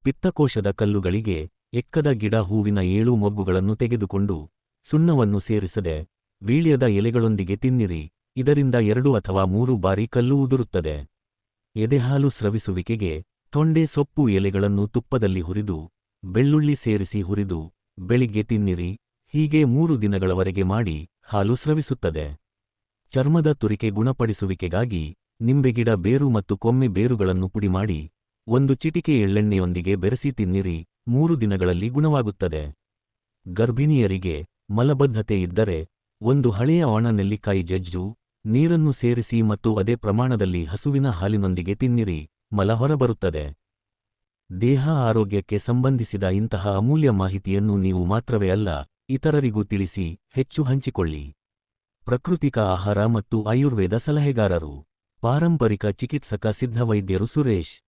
ಪಿತ್ತಕೋಶದ ಕಲ್ಲುಗಳಿಗೆ ಎಕ್ಕದ ಗಿಡ ಹೂವಿನ 7 ಮೊಗ್ಗುಗಳನ್ನು ತೆಗೆದುಕೊಂಡು ಸುಣ್ಣವನ್ನು ಸೇರಿಸದೆ ವೀಳ್ಯದ ಎಲೆಗಳೊಂದಿಗೆ ತಿನ್ನಿರಿ, ಇದರಿಂದ 2 ಅಥವಾ 3 ಬಾರಿ ಕಲ್ಲು ಉದುರುತ್ತದೆ. ಎದೆಹಾಲು ಸ್ರವಿಸುವಿಕೆಗೆ ತೊಂಡೆ ಸೊಪ್ಪು ಎಲೆಗಳನ್ನು ತುಪ್ಪದಲ್ಲಿ ಹುರಿದು ಬೆಳ್ಳುಳ್ಳಿ ಸೇರಿಸಿ ಹುರಿದು ಬೆಳಿಗ್ಗೆ ತಿನ್ನಿರಿ, ಹೀಗೆ 3 ದಿನಗಳವರೆಗೆ ಮಾಡಿ ಹಾಲು ಸ್ರವಿಸುತ್ತದೆ. ಚರ್ಮದ ತುರಿಕೆ ಗುಣಪಡಿಸುವಿಕೆಗಾಗಿ ನಿಂಬೆಗಿಡ ಬೇರು ಮತ್ತು ಕೊಮ್ಮೆ ಬೇರುಗಳನ್ನು ಪುಡಿಮಾಡಿ 1 ಚಿಟಿಕೆ ಎಳ್ಳೆಣ್ಣೆಯೊಂದಿಗೆ ಬೆರೆಸಿ ತಿನ್ನಿರಿ, 3 ದಿನಗಳಲ್ಲಿ ಗುಣವಾಗುತ್ತದೆ. ಗರ್ಭಿಣಿಯರಿಗೆ ಮಲಬದ್ಧತೆ ಇದ್ದರೆ 1 ಹಳೆಯ ಒಣ ನೆಲ್ಲಿಕಾಯಿ ಜಜ್ಜು ನೀರನ್ನು ಸೇರಿಸಿ ಮತ್ತು ಅದೇ ಪ್ರಮಾಣದಲ್ಲಿ ಹಸುವಿನ ಹಾಲಿನೊಂದಿಗೆ ತಿನ್ನಿರಿ, ಮಲ ಹೊರಬರುತ್ತದೆ. ದೇಹ ಆರೋಗ್ಯಕ್ಕೆ ಸಂಬಂಧಿಸಿದ ಇಂತಹ ಅಮೂಲ್ಯ ಮಾಹಿತಿಯನ್ನು ನೀವು ಮಾತ್ರವೇ ಅಲ್ಲ, ಇತರರಿಗೂ ತಿಳಿಸಿ, ಹೆಚ್ಚು ಹಂಚಿಕೊಳ್ಳಿ. ಪ್ರಾಕೃತಿಕ ಆಹಾರ ಮತ್ತು ಆಯುರ್ವೇದ ಸಲಹೆಗಾರರು, ಪಾರಂಪರಿಕ ಚಿಕಿತ್ಸಕ ಸಿದ್ಧವೈದ್ಯರು ಸುರೇಶ್